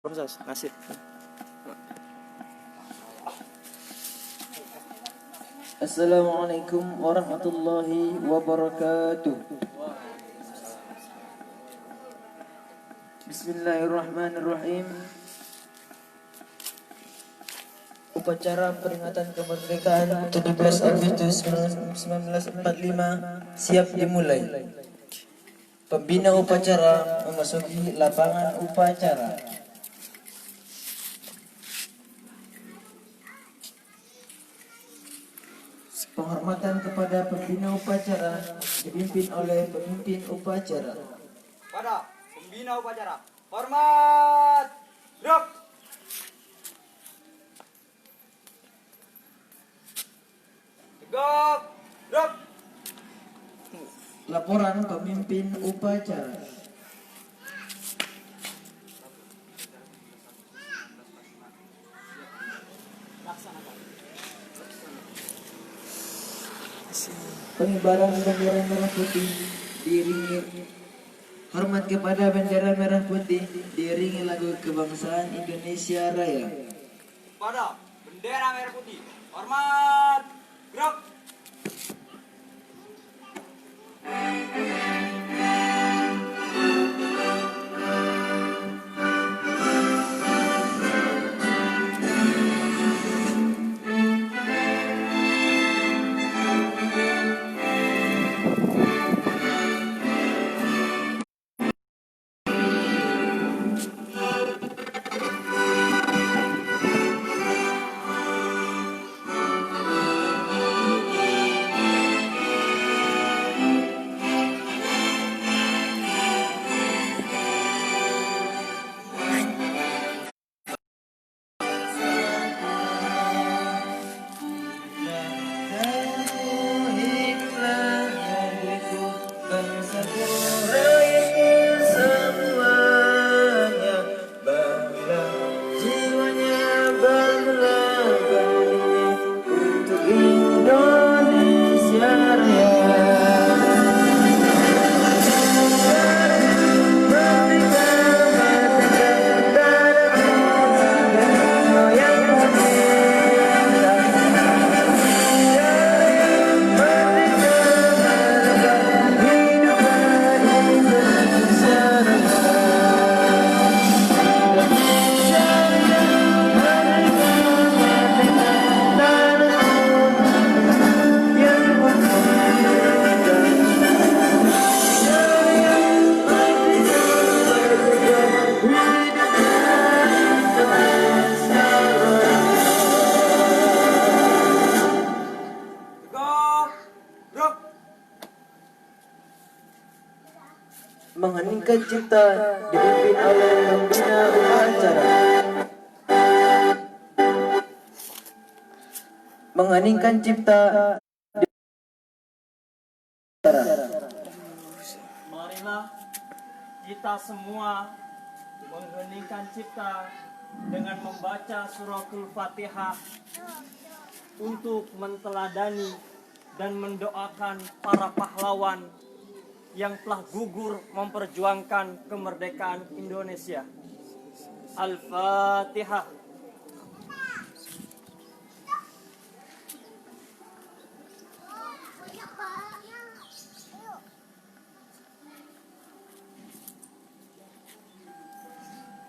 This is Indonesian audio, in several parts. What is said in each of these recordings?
Proses nasib. Assalamualaikum warahmatullahi wabarakatuh. Bismillahirrahmanirrahim. Upacara peringatan kemerdekaan 17 Agustus 1945 siap dimulai. Pembina upacara memasuki lapangan upacara. Penghormatan kepada pembina upacara dipimpin oleh pemimpin upacara. Pada pembina upacara, hormat, gerak. Tegak, gerak. Laporan pemimpin upacara. Pengibaran bendera merah putih diiringi hormat kepada bendera merah putih diiringi lagu kebangsaan Indonesia Raya. Pada bendera merah putih, hormat, gerak. Mengheningkan cipta dipimpin oleh pembina upacara. Mengheningkan cipta Marilah kita semua mengheningkan cipta dengan membaca suratul Fatihah untuk menteladani dan mendoakan para pahlawan yang telah gugur memperjuangkan kemerdekaan Indonesia. Al-Fatihah.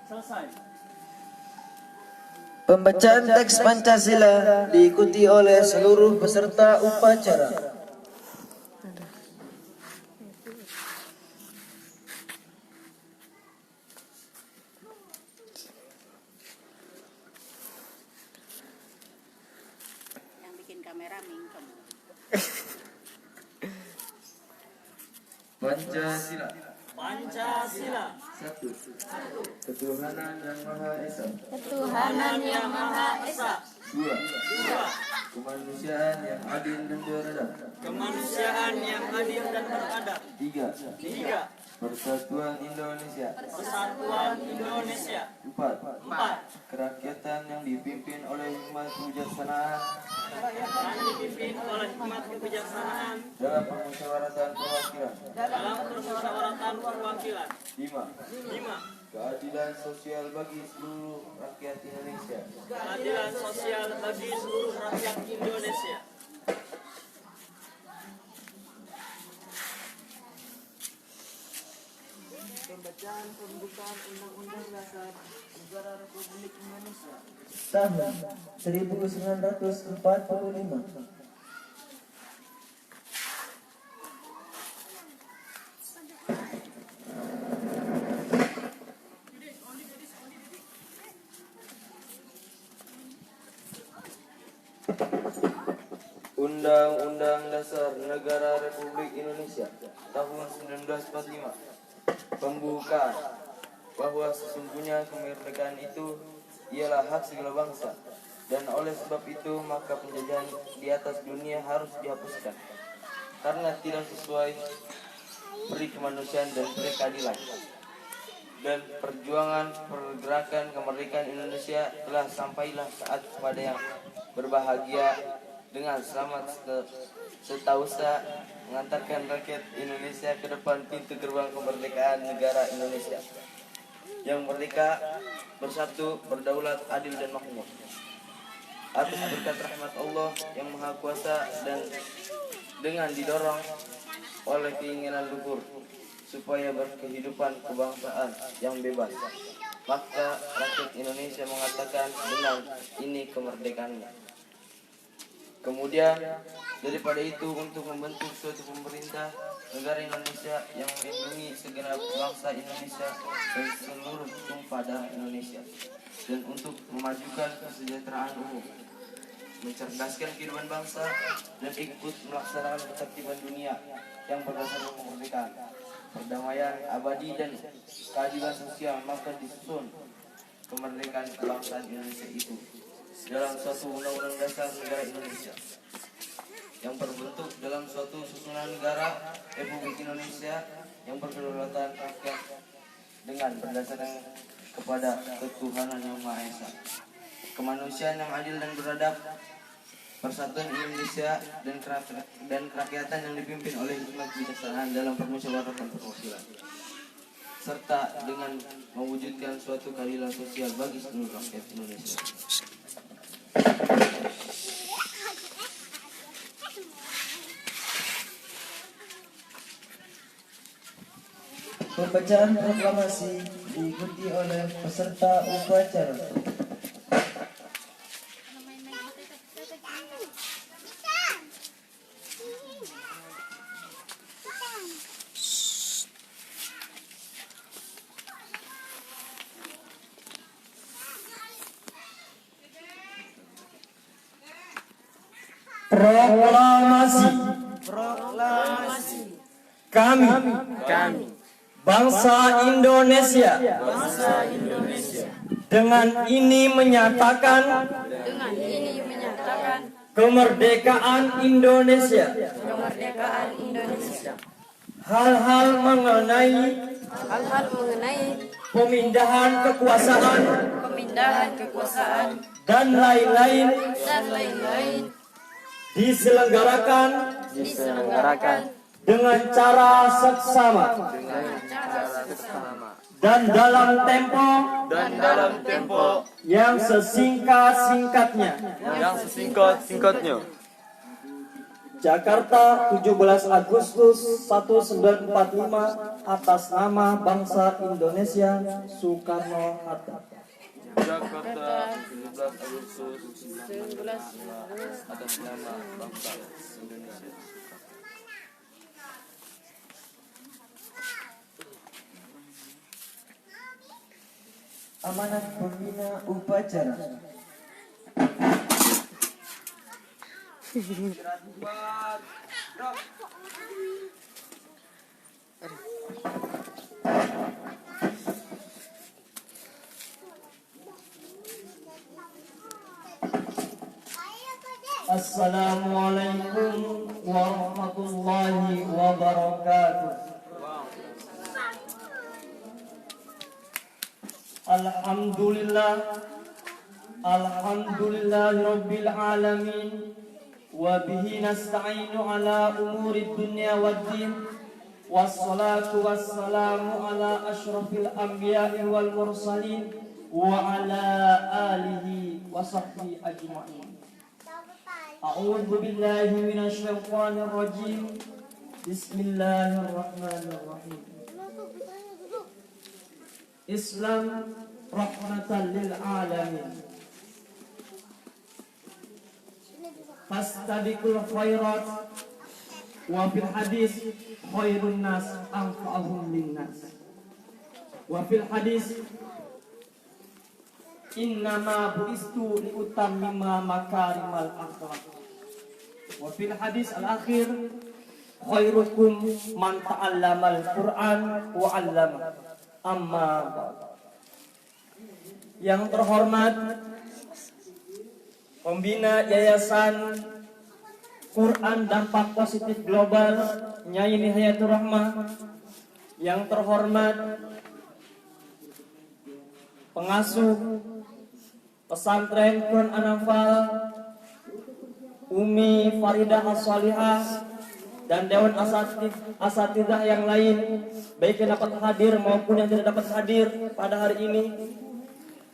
Selesai. Pembacaan teks Pancasila diikuti oleh seluruh peserta upacara. Yang bikin kamera mingkem. Pancasila. Pancasila. Satu. Ketuhanan yang Maha Esa. Ketuhanan yang Maha Esa. Dua. Kemanusiaan yang adil dan beradab. Kemanusiaan yang adil dan beradab. Tiga. Persatuan Indonesia. Persatuan Indonesia. Empat. Kerakyatan yang dipimpin oleh hikmat kebijaksanaan dipimpin oleh hikmat kebijaksanaan dalam permusyawaratan perwakilan. dalam permusyawaratan perwakilan. Lima. keadilan sosial bagi seluruh rakyat Indonesia, keadilan sosial bagi seluruh rakyat Indonesia. Pembacaan pembukaan Undang-Undang Dasar Negara Republik Indonesia tahun 1945. Undang-Undang Dasar Negara Republik Indonesia tahun 1945. Pembukaan bahwa sesungguhnya kemerdekaan itu ialah hak segala bangsa, dan oleh sebab itu maka penjajahan di atas dunia harus dihapuskan karena tidak sesuai peri kemanusiaan dan peri keadilan. Dan perjuangan pergerakan kemerdekaan Indonesia telah sampailah saat pada yang berbahagia dengan selamat setausa mengantarkan rakyat Indonesia ke depan pintu gerbang kemerdekaan negara Indonesia yang merdeka, bersatu, berdaulat, adil dan makmur. Atas berkat rahmat Allah yang Maha Kuasa dan dengan didorong oleh keinginan luhur supaya berkehidupan kebangsaan yang bebas, maka rakyat Indonesia mengatakan benar ini kemerdekaannya. Kemudian daripada itu untuk membentuk suatu pemerintah negara Indonesia yang melindungi segenap bangsa Indonesia dan seluruh tumpah darah Indonesia, dan untuk memajukan kesejahteraan umum, mencerdaskan kehidupan bangsa, dan ikut melaksanakan ketertiban dunia yang berdasarkan kemerdekaan, perdamaian abadi dan keadilan sosial, maka disusun kemerdekaan kebangsaan Indonesia itu dalam suatu undang-undang dasar negara Indonesia yang berbentuk dalam suatu susunan negara Republik Indonesia yang berkedaulatan rakyat dengan berdasarkan kepada ketuhanan yang Maha Esa, kemanusiaan yang adil dan beradab, persatuan Indonesia dan kerakyatan yang dipimpin oleh hikmat kebijaksanaan dalam permusyawaratan perwakilan, serta dengan mewujudkan suatu keadilan sosial bagi seluruh rakyat Indonesia. Pembacaan proklamasi diikuti oleh peserta upacara. Proklamasi. Kami bangsa Indonesia dengan ini menyatakan kemerdekaan Indonesia. Hal-hal mengenai pemindahan kekuasaan dan lain-lain diselenggarakan dengan cara seksama dan dalam tempo yang sesingkat-singkatnya. Jakarta, 17 Agustus 1945, atas nama bangsa Indonesia, Soekarno-Hatta. Jakarta, 17 Agustus 1945, atas nama bangsa Indonesia. Amanat pembina upacara. Assalamualaikum warahmatullahi wabarakatuh. Alhamdulillahirabbil alamin wa bihi nasta'inu ala umuri dunya waddin wassalatu wassalamu ala asyrafil anbiya'i wal mursalin wa ala alihi wa sahbihi ajma'in. A'udzu billahi minasy syaithanir rajim. Bismillahirrahmanirrahim. Islam rahmatan lil alamin. Fastabiqul khairat wa fil hadis khairun nas anfa'uhum linnas. Wa fil hadis innama buistu liutammima makarimal akhlaq. Wa fil hadis al-akhir khairukum man ta'allamal Qur'an wa 'allama. Amma ba'd. Yang terhormat Pembina Yayasan Quran Dampak Positif Global Nyai Nihayatur Rahmah, yang terhormat pengasuh pesantren Quran An-Nafal Umi Faridah As-Salihah dan Dewan Asatidah yang lain, baik yang dapat hadir maupun yang tidak dapat hadir pada hari ini.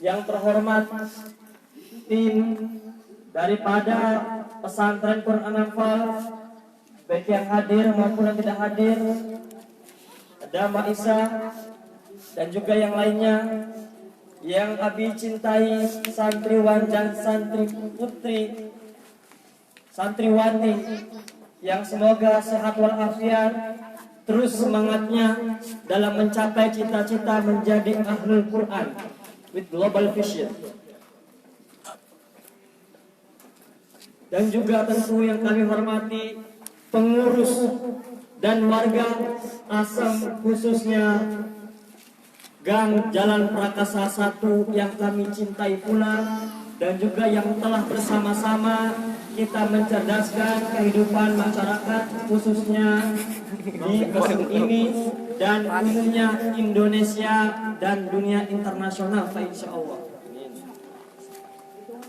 Yang terhormat tim daripada pesantren Quran An-Nafal, baik yang hadir maupun yang tidak hadir, ada Mbak Isa dan juga yang lainnya yang Abi cintai, santriwan dan santri putri, santriwati, yang semoga sehat walafiat, terus semangatnya dalam mencapai cita-cita menjadi ahlul Quran with global vision. Dan juga tentu yang kami hormati pengurus dan warga Asam, khususnya Gang Jalan Prakasa 1 yang kami cintai pula, dan juga yang telah bersama-sama kita mencerdaskan kehidupan masyarakat khususnya di kampung ini dan umumnya Indonesia dan dunia internasional, insyaallah.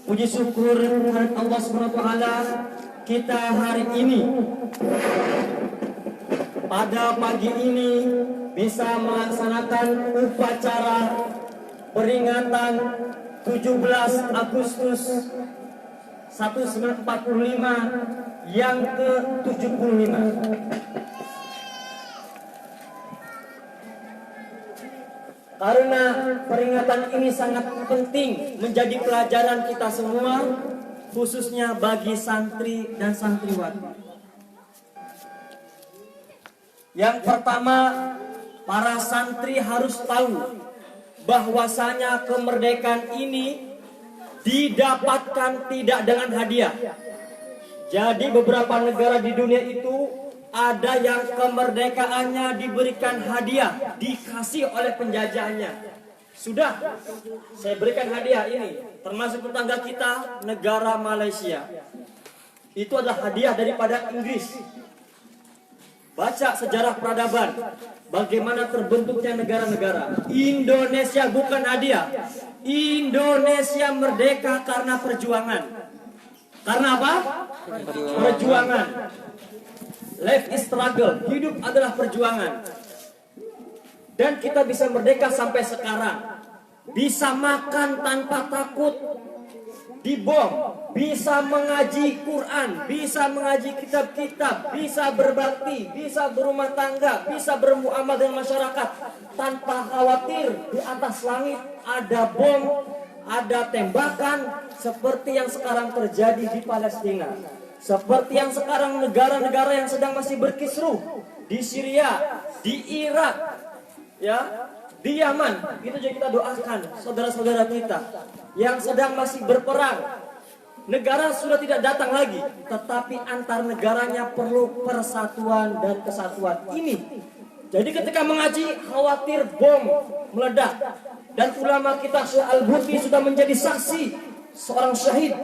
Puji syukur kepada Allah Subhanahu wa taala, kita hari ini pada pagi ini bisa melaksanakan upacara peringatan 17 Agustus 1945 yang ke-75. Karena peringatan ini sangat penting menjadi pelajaran kita semua, khususnya bagi santri dan santriwati. Yang pertama, para santri harus tahu bahwasanya kemerdekaan ini didapatkan tidak dengan hadiah. Jadi beberapa negara di dunia itu ada yang kemerdekaannya diberikan hadiah, dikasih oleh penjajahnya. Sudah, saya berikan hadiah ini, termasuk tetangga kita, negara Malaysia. Itu adalah hadiah daripada Inggris. Baca sejarah peradaban, bagaimana terbentuknya negara-negara. Indonesia bukan hadiah. Indonesia merdeka karena perjuangan. Karena apa? Perjuangan. Life is struggle. Hidup adalah perjuangan. Dan kita bisa merdeka sampai sekarang. Bisa makan tanpa takut dibom, bisa mengaji Quran, bisa mengaji kitab-kitab, bisa berbakti, bisa berumah tangga, bisa bermuamalah dengan masyarakat tanpa khawatir di atas langit ada bom, ada tembakan seperti yang sekarang terjadi di Palestina, seperti yang sekarang negara-negara yang sedang masih berkisruh di Syria, di Irak, ya, di Yaman. Itu juga kita doakan saudara-saudara kita yang sedang masih berperang. Negara sudah tidak datang lagi, tetapi antar negaranya perlu persatuan dan kesatuan ini. Jadi ketika mengaji khawatir bom meledak. Dan ulama kita Syekh Al-Buti sudah menjadi saksi, seorang syahid,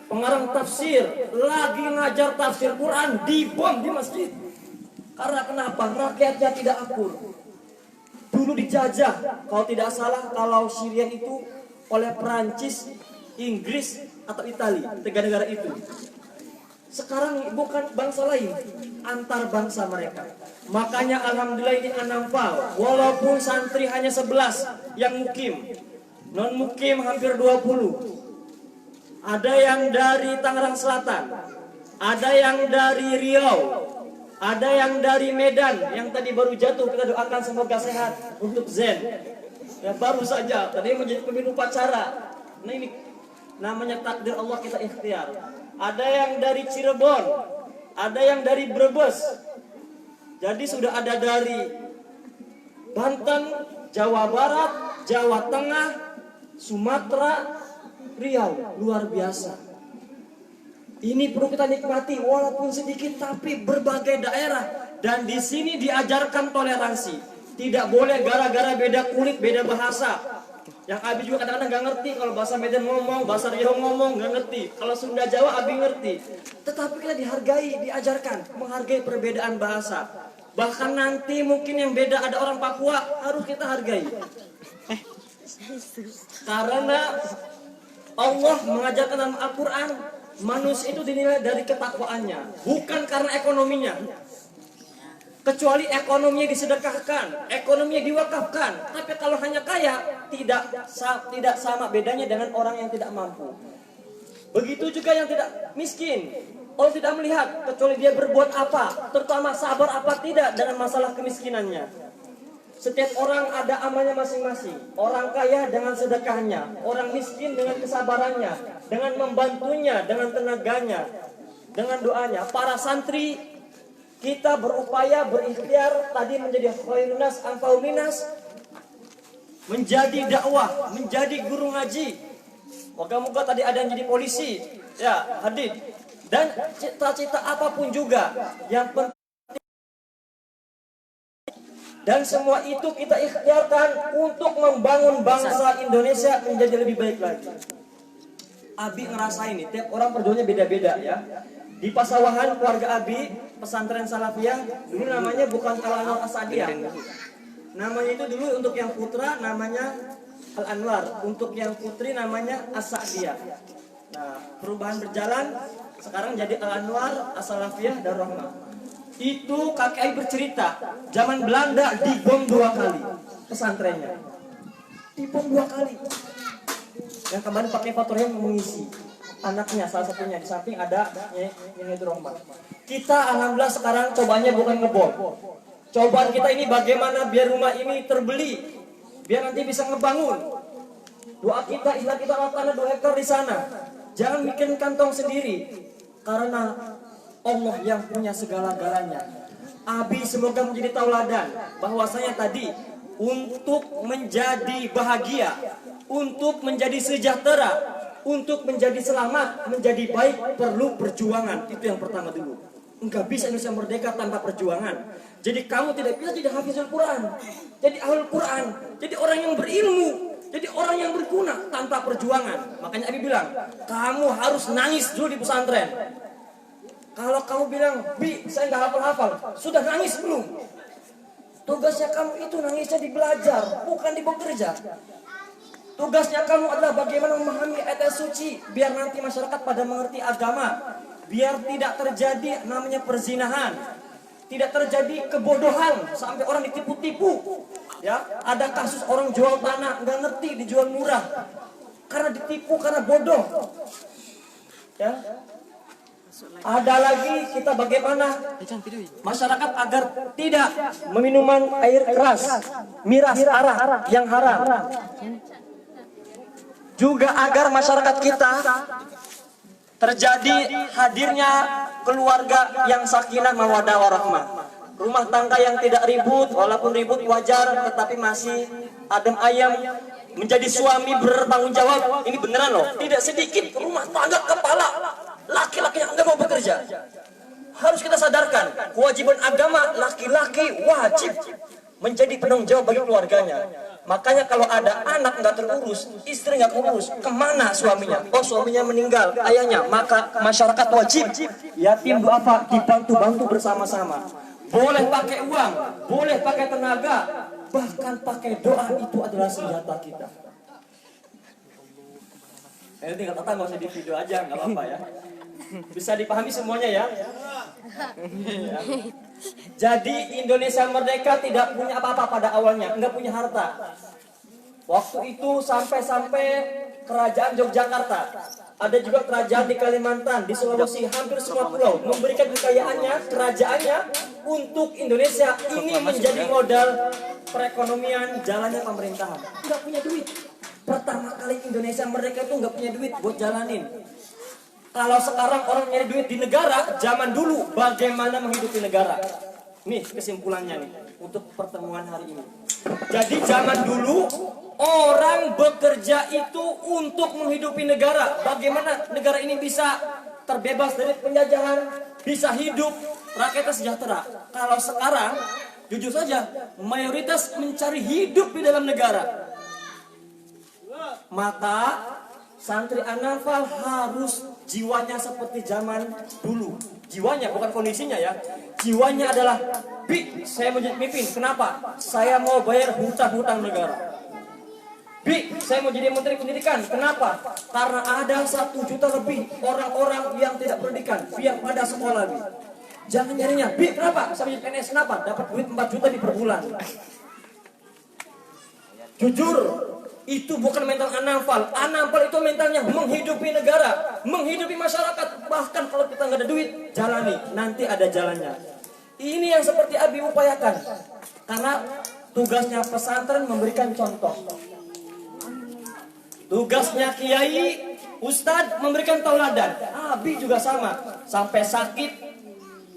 pengarang tafsir, lagi ngajar tafsir Quran dibom di masjid. Karena kenapa? Rakyatnya tidak akur. Dulu dijajah, kalau tidak salah, kalau Syria itu oleh Perancis, Inggris, atau Italia, tiga negara itu. Sekarang bukan bangsa lain, antar bangsa mereka. Makanya alhamdulillah ini Anampal, walaupun santri hanya 11 yang mukim, non mukim hampir 20. Ada yang dari Tangerang Selatan, ada yang dari Riau, ada yang dari Medan, yang tadi baru jatuh, kita doakan semoga sehat untuk Zen. Ya baru saja, tadi menjadi pemimpin upacara. Nah ini namanya takdir Allah, kita ikhtiar. Ada yang dari Cirebon, ada yang dari Brebes. Jadi sudah ada dari Banten, Jawa Barat, Jawa Tengah, Sumatera, Riau. Luar biasa. Ini perlu kita nikmati walaupun sedikit, tapi berbagai daerah. Dan di sini diajarkan toleransi. Tidak boleh gara-gara beda kulit, beda bahasa. Yang Abi juga kadang-kadang gak ngerti. Kalau bahasa Medan ngomong, bahasa Riau ngomong, gak ngerti. Kalau Sunda Jawa Abi ngerti. Tetapi kita dihargai, diajarkan menghargai perbedaan bahasa. Bahkan nanti mungkin yang beda ada orang Papua, harus kita hargai. Karena Allah mengajarkan dalam Al-Quran, manusia itu dinilai dari ketakwaannya, bukan karena ekonominya. Kecuali ekonominya disedekahkan, ekonominya diwakafkan. Tapi kalau hanya kaya, tidak sama bedanya dengan orang yang tidak mampu. Begitu juga yang tidak miskin. Allah tidak melihat kecuali dia berbuat apa, terutama sabar apa tidak dengan masalah kemiskinannya. Setiap orang ada amalnya masing-masing. Orang kaya dengan sedekahnya, orang miskin dengan kesabarannya, dengan membantunya, dengan tenaganya, dengan doanya. Para santri kita berupaya, berikhtiar tadi menjadi khairun nas anfa'un linnas, menjadi dakwah, menjadi guru ngaji. Moga-moga tadi ada yang jadi polisi, ya hadir. Dan cita-cita apapun juga yang penting. Dan semua itu kita ikhtiarkan untuk membangun bangsa Indonesia menjadi lebih baik lagi. Abi ngerasain nih, tiap orang perjuangannya beda-beda ya. Di Pasawahan keluarga Abi, pesantren Salafiyah, dulu namanya bukan Al-Anwar As-Sadiyah. Namanya itu dulu untuk yang putra namanya Al-Anwar, untuk yang putri namanya As-Sadiyah. Nah, perubahan berjalan, sekarang jadi Al-Anwar As-Salafiyah Darul Rahmah. Itu kakek Abi bercerita, zaman Belanda dibom 2 kali pesantrennya. Dibom 2 kali. Yang kemarin pakai Faturnya mengisi. Anaknya salah satunya, di samping ada yang itu Rahmat. Kita alhamdulillah sekarang cobanya bukan ngebom. Cobaan kita ini bagaimana biar rumah ini terbeli, biar nanti bisa ngebangun. Doa kita, ikhlas kita Allah tanah 2 hektar di sana. Jangan bikin kantong sendiri, karena Allah yang punya segala-galanya. Abi semoga menjadi tauladan bahwasanya tadi untuk menjadi bahagia, untuk menjadi sejahtera, untuk menjadi selamat, menjadi baik perlu perjuangan. Itu yang pertama dulu. Enggak bisa Indonesia merdeka tanpa perjuangan. Jadi kamu tidak bisa jadi hafizul Quran, jadi ahlul Quran, jadi orang yang berilmu, jadi orang yang berguna tanpa perjuangan. Makanya Abi bilang, kamu harus nangis dulu di pesantren. Kalau kamu bilang, Bi, saya nggak hafal-hafal, sudah nangis belum? Tugasnya kamu itu nangisnya di belajar, bukan di bekerja. Tugasnya kamu adalah bagaimana memahami ayat suci, biar nanti masyarakat pada mengerti agama, biar tidak terjadi namanya perzinahan, tidak terjadi kebodohan sampai orang ditipu-tipu. Ya, ada kasus orang jual tanah nggak ngerti dijual murah karena ditipu, karena bodoh. Ya. Ada lagi kita bagaimana masyarakat agar tidak meminum air keras, miras, arak yang haram. Juga agar masyarakat kita terjadi hadirnya keluarga yang sakinah mawaddah warahmah. Rumah tangga yang tidak ribut, walaupun ribut wajar, tetapi masih adem ayam. Menjadi suami bertanggung jawab, ini beneran loh. Tidak sedikit rumah tangga kepala laki-laki yang enggak mau bekerja. Harus kita sadarkan, kewajiban agama laki-laki wajib menjadi penanggung jawab bagi keluarganya. Makanya kalau ada anak nggak terurus, istri nggak terurus, kemana suaminya? Oh, suaminya meninggal, ayahnya. Maka masyarakat wajib yatim duafa dibantu-bantu bersama-sama. Boleh pakai uang, boleh pakai tenaga, bahkan pakai doa, itu adalah senjata kita. Tinggal tata nggak usah di video aja, nggak apa-apa ya. Bisa dipahami semuanya ya? Jadi Indonesia merdeka tidak punya apa-apa pada awalnya, enggak punya harta. Waktu itu sampai kerajaan Yogyakarta, ada juga kerajaan di Kalimantan, di Sulawesi, hampir semua pulau memberikan kekayaannya, kerajaannya untuk Indonesia. Ini menjadi modal perekonomian, jalannya pemerintahan. Enggak punya duit. Pertama kali Indonesia merdeka itu enggak punya duit buat jalanin. Kalau sekarang orang nyari duit di negara, zaman dulu bagaimana menghidupi negara? Nih kesimpulannya nih untuk pertemuan hari ini. Jadi zaman dulu orang bekerja itu untuk menghidupi negara. Bagaimana negara ini bisa terbebas dari penjajahan, bisa hidup, rakyatnya sejahtera. Kalau sekarang, jujur saja, mayoritas mencari hidup di dalam negara. Maka santri An-Nafal harus jiwanya seperti zaman dulu. Jiwanya, bukan kondisinya ya. Jiwanya adalah, Bi, saya mau jadi pemimpin. Kenapa? Saya mau bayar hutang-hutang negara. Bi, saya mau jadi menteri pendidikan. Kenapa? Karena ada 1 juta lebih orang-orang yang tidak pendidikan. Biar pada sekolah, Bi. Jangan nyarinya, Bi, kenapa? Saya mau jadi PNS. Kenapa? Dapat duit 4 juta di per bulan. Jujur, itu bukan mental An-Nafal. An-Nafal itu mentalnya menghidupi negara, menghidupi masyarakat. Bahkan kalau kita nggak ada duit, jalani. Nanti ada jalannya. Ini yang seperti Abi upayakan. Karena tugasnya pesantren memberikan contoh. Tugasnya kiai, ustadz memberikan tauladan. Abi juga sama. Sampai sakit,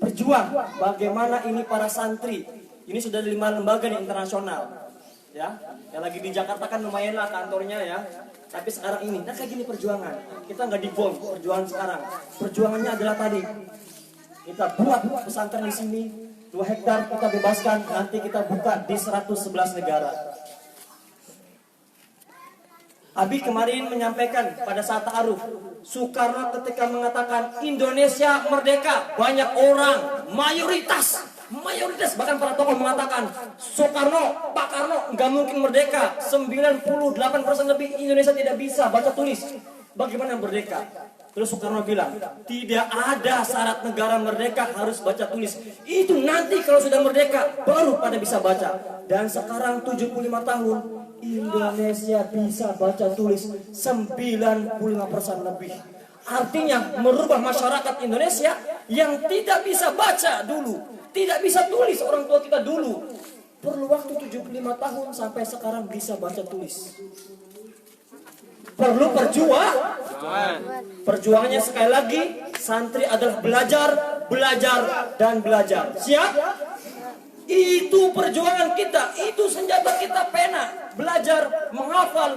berjuang. Bagaimana ini para santri. Ini sudah 5 lembaga nih internasional. Ya, yang lagi di Jakarta kan lumayan lah kantornya ya. Tapi sekarang ini, nah kayak gini perjuangan. Kita nggak dibom, perjuangan sekarang. Perjuangannya adalah tadi. Kita buat pesantren di sini, 2 hektar kita bebaskan. Nanti kita buka di 111 negara. Abi kemarin menyampaikan pada saat ta'aruf, Soekarno ketika mengatakan Indonesia merdeka, banyak orang, mayoritas bahkan para tokoh mengatakan Soekarno, Pak Karno nggak mungkin merdeka. 98% lebih Indonesia tidak bisa baca tulis. Bagaimana merdeka? Terus Soekarno bilang, tidak ada syarat negara merdeka harus baca tulis. Itu nanti kalau sudah merdeka baru pada bisa baca. Dan sekarang 75 tahun Indonesia bisa baca tulis 95% lebih. Artinya merubah masyarakat Indonesia yang tidak bisa baca dulu, tidak bisa tulis orang tua kita dulu. Perlu waktu 75 tahun sampai sekarang bisa baca tulis. Perlu perjuangannya sekali lagi, santri adalah belajar, dan belajar. Siap? Itu perjuangan kita, itu senjata kita, pena. Belajar, menghafal,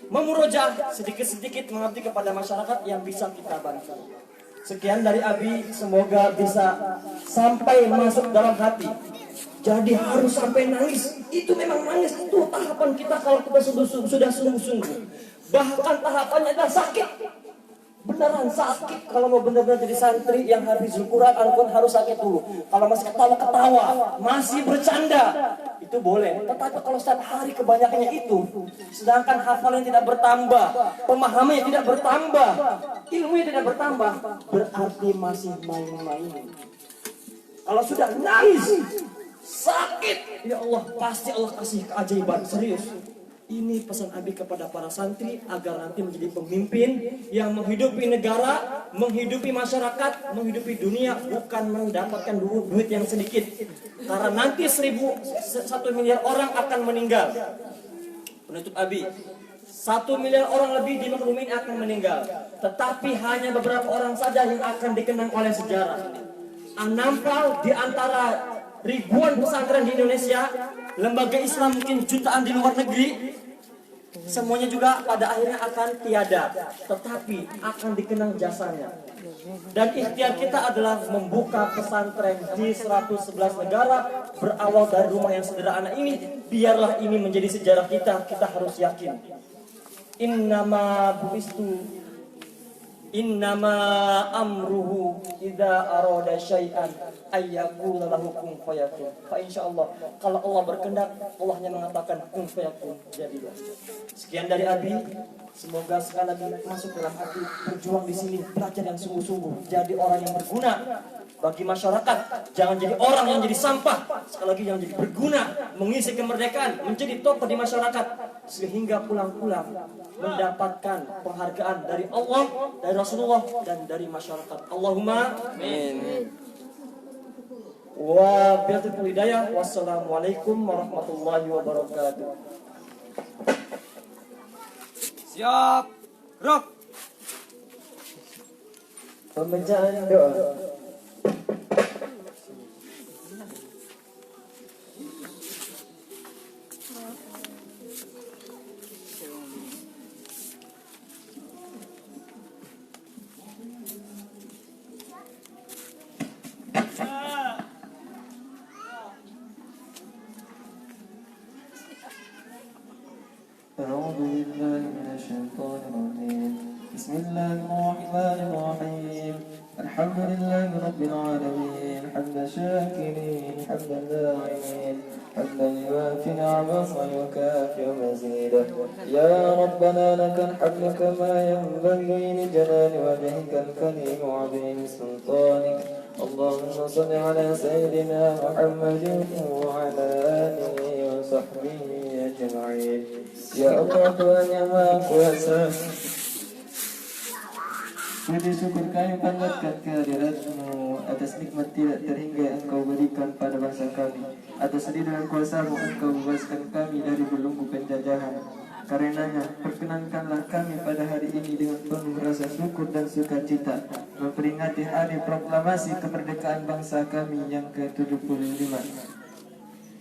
memurojaah, sedikit-sedikit mengabdi kepada masyarakat yang bisa kita bantu. Sekian dari Abi, semoga bisa sampai masuk dalam hati. Jadi harus sampai nangis. Itu memang nangis, itu tahapan kita kalau kita sudah sungguh-sungguh. Bahkan tahapannya adalah sakit. Beneran sakit. Kalau mau benar-benar jadi santri yang hafizul Quran, Al-Quran harus sakit dulu. Kalau masih ketawa-ketawa, masih bercanda, itu boleh. Tetapi kalau setiap hari kebanyakannya itu, sedangkan hafalannya tidak bertambah, pemahamannya tidak bertambah, ilmunya tidak bertambah, berarti masih main-main. Kalau sudah nangis, sakit, ya Allah, pasti Allah kasih keajaiban, serius. Ini pesan Abi kepada para santri agar nanti menjadi pemimpin yang menghidupi negara, menghidupi masyarakat, menghidupi dunia, bukan mendapatkan duit yang sedikit. Karena nanti 1 miliar orang akan meninggal. Penutup Abi, 1 miliar orang lebih di muka bumi ini akan meninggal. Tetapi hanya beberapa orang saja yang akan dikenang oleh sejarah. An-Nafal di antara ribuan pesantren di Indonesia, lembaga Islam mungkin jutaan di luar negeri, semuanya juga pada akhirnya akan tiada, tetapi akan dikenang jasanya. Dan ikhtiar kita adalah membuka pesantren di 111 negara, berawal dari rumah yang sederhana ini. Biarlah ini menjadi sejarah kita harus yakin. Innama buistu Innama amruhu idza arada syai'an ayyakuna lahu kun fayakun. Fa insyaallah kalau Allah berkehendak, Allahnya mengatakan kun fayakun, jadilah. Sekian dari Abi. Semoga sekali lagi masuk dalam hati, berjuang di sini, belajar yang sungguh-sungguh, jadi orang yang berguna bagi masyarakat. Jangan jadi orang yang jadi sampah. Sekali lagi yang jadi berguna, mengisi kemerdekaan, menjadi tokoh di masyarakat, sehingga pulang-pulang mendapatkan penghargaan dari Allah, dari Rasulullah, dan dari masyarakat. Allahumma amin. Wa billahi hidayah. Wassalamualaikum warahmatullahi wabarakatuh. Siap. Gerak. Pembacaan doa. أعوذ بالله من الشيطان الرجيم بسم الله الرحمن الرحيم الحمد لله رب العالمين حمد الشاكرين حمد الداعمين حمدا يوافي نعمه ويكافئ مزيده يا ربنا لك الحمد كما ينبغي لجلال وجهك الكريم وعظيم سلطانك اللهم صل على سيدنا محمد وعلى آله وصحبه أجمعين. Ya Allah Tuhan yang Maha Kuasa, puji syukur kami panjatkan kehadirat-Mu atas nikmat tidak terhingga Engkau berikan pada bangsa kami. Atas ridha dan kuasa-Mu Engkau bebaskan kami dari belenggu penjajahan. Karenanya, perkenankanlah kami pada hari ini dengan penuh rasa syukur dan sukacita memperingati hari proklamasi kemerdekaan bangsa kami yang ke-75.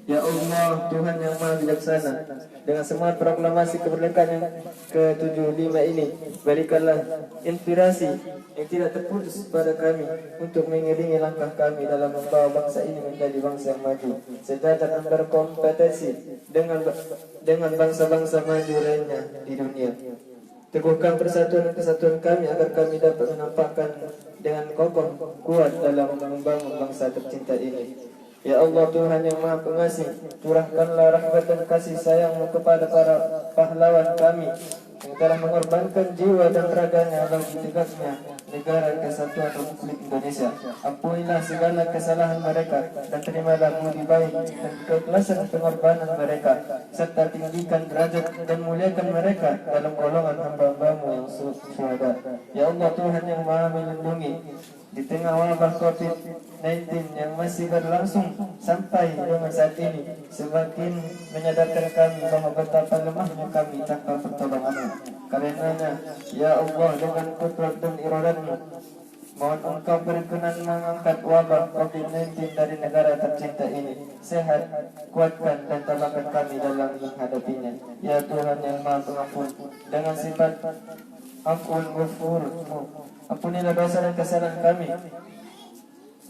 Ya Allah, Tuhan yang Maha Bijaksana, dengan semangat proklamasi kemerdekaan yang ke-75 ini, berikanlah inspirasi yang tidak terputus pada kami untuk mengiringi langkah kami dalam membawa bangsa ini menjadi bangsa yang maju, sejajar dan berkompetensi dengan bangsa-bangsa maju lainnya di dunia. Teguhkan persatuan dan kesatuan kami agar kami dapat menampakkan dengan kokoh kuat dalam membangun bangsa tercinta ini. Ya Allah Tuhan yang Maha Pengasih, curahkanlah rahmat dan kasih sayang-Mu kepada para pahlawan kami yang telah mengorbankan jiwa dan raganya bagi tegaknya negara kesatuan Republik Indonesia. Ampunilah segala kesalahan mereka dan terimalah budi baik dan keikhlasan pengorbanan mereka, serta tinggikan derajat dan muliakan mereka dalam golongan hamba-Hamba-Mu yang syuhada. Ya Allah Tuhan yang Maha Melindungi, di tengah wabah COVID-19 yang masih berlangsung sampai dengan saat ini, semakin menyadarkan kami bahwa betapa lemahnya kami tanpa pertolongan-Mu. Karenanya, Ya Allah, dengan kudrat dan iradat-Mu, mohon Engkau berkenan mengangkat wabah COVID-19 dari negara tercinta ini. Sehat, kuatkan dan tabahkan kami dalam menghadapinya. Ya Tuhan yang Maha Pengampun, dengan sifat Ampun Ghafur, ampunilah dosa dan kesalahan kami,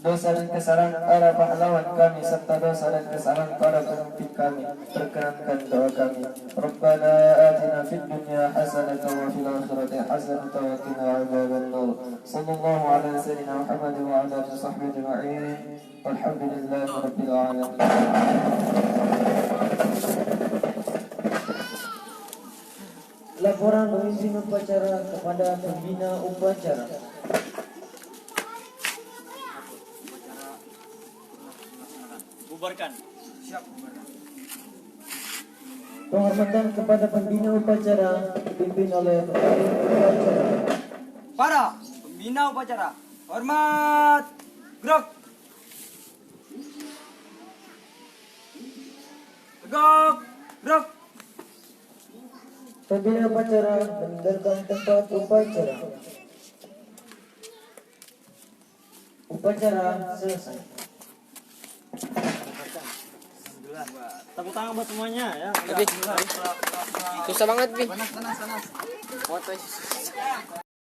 dosa dan kesalahan para pahlawan kami, serta dosa dan kesalahan para pemimpin kami. Perkenankan doa kami. Rabbana atina fid dunya hasanatan wa fil akhirati hasanatan wa qina adzabannar. Sallallahu ala sayyidina Muhammad wa ala alihi washabbihi ajma'in. Walhamdulillahi rabbil alamin. Laporan pemimpin upacara kepada pembina upacara. Bubarkan. Penghormatan kepada pembina upacara dipimpin oleh pemimpin upacara. Para pembina upacara, hormat. Gerak. Tegak. Gerak. Pembina upacara meninggalkan tempat upacara. Upacara selesai. Tepuk tangan buat semuanya ya. Susah banget, Bi. Panas.